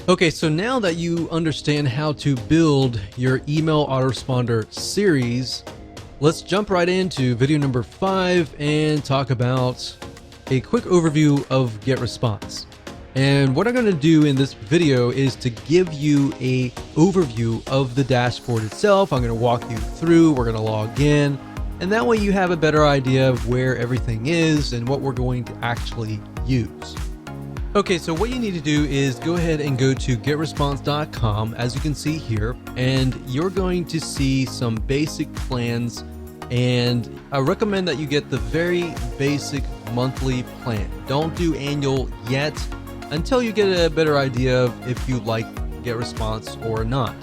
Okay, so now that you understand how to build your email autoresponder series, let's jump right into video number 5 and talk about a quick overview of GetResponse. And what I'm going to do in this video is to give you a overview of the dashboard itself. I'm going to walk you through, we're going to log in, and that way you have a better idea of where everything is and what we're going to actually use. Okay, so what you need to do is go ahead and go to getresponse.com, as you can see here, and you're going to see some basic plans, and I recommend that you get the very basic monthly plan. Don't do annual yet until you get a better idea of if you like GetResponse or not.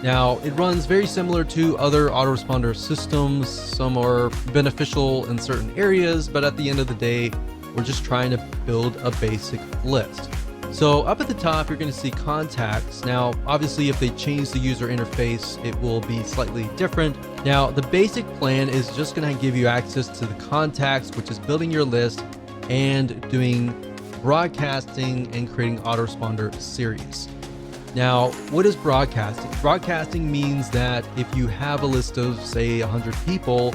Now, it runs very similar to other autoresponder systems. Some are beneficial in certain areas, but at the end of the day, we're just trying to build a basic list. So up at the top, you're going to see contacts. Now, obviously, if they change the user interface, it will be slightly different. Now, the basic plan is just going to give you access to the contacts, which is building your list and doing broadcasting and creating autoresponder series. Now, what is broadcasting? Broadcasting means that if you have a list of, say, 100 people,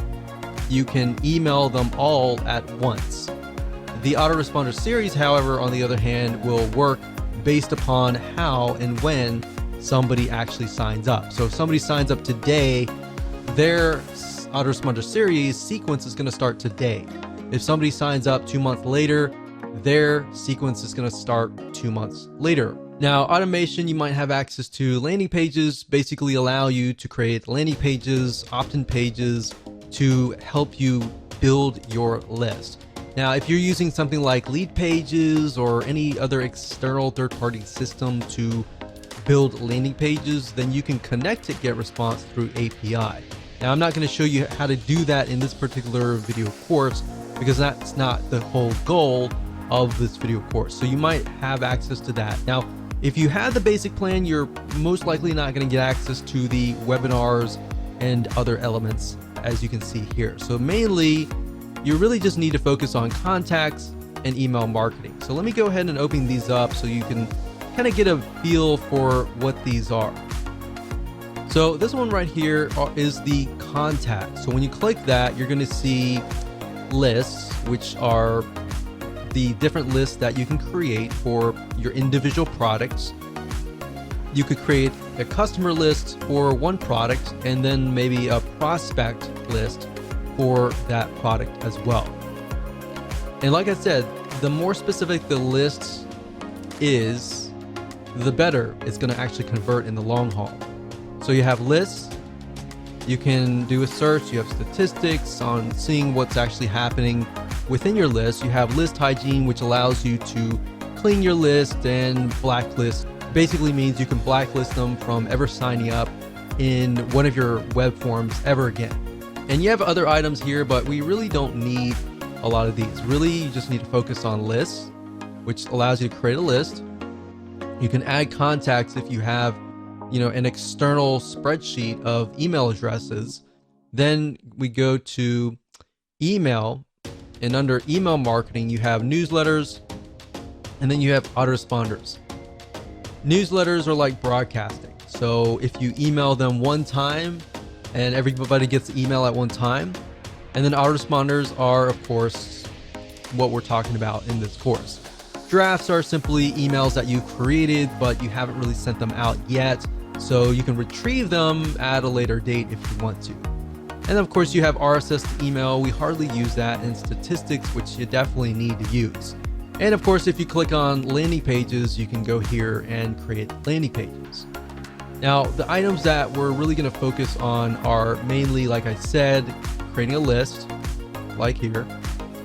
you can email them all at once. The autoresponder series, however, on the other hand, will work based upon how and when somebody actually signs up. So if somebody signs up today, their autoresponder series sequence is going to start today. If somebody signs up 2 months later, their sequence is going to start 2 months later. Now, automation, you might have access to landing pages, basically allow you to create landing pages, opt-in pages to help you build your list. Now, if you're using something like lead pages or any other external third-party system to build landing pages, then you can connect to GetResponse through API. Now, I'm not going to show you how to do that in this particular video course because that's not the whole goal of this video course. So you might have access to that. Now, if you have the basic plan, you're most likely not going to get access to the webinars and other elements, as you can see here. So mainly, you really just need to focus on contacts and email marketing. So let me go ahead and open these up so you can kind of get a feel for what these are. So this one right here is the contact. So when you click that, you're going to see lists, which are the different lists that you can create for your individual products. You could create a customer list for one product and then maybe a prospect list for that product as well. And like I said, the more specific the list is, the better it's going to actually convert in the long haul. So you have lists, you can do a search, you have statistics on seeing what's actually happening within your list. You have list hygiene, which allows you to clean your list and blacklist. Basically means you can blacklist them from ever signing up in one of your web forms ever again. And you have other items here, but we really don't need a lot of these. Really, you just need to focus on lists, which allows you to create a list. You can add contacts if you have, an external spreadsheet of email addresses. Then we go to email, and under email marketing, you have newsletters, and then you have autoresponders. Newsletters are like broadcasting. So if you email them one time, and everybody gets the email at one time. And then autoresponders are, of course, what we're talking about in this course. Drafts are simply emails that you created, but you haven't really sent them out yet. So you can retrieve them at a later date if you want to. And of course, you have RSS email. We hardly use that, and statistics, which you definitely need to use. And of course, if you click on landing pages, you can go here and create landing pages. Now, the items that we're really going to focus on are mainly, like I said, creating a list, like here,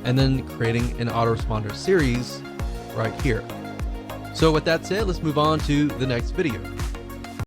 and then creating an autoresponder series right here. So with that said, let's move on to the next video.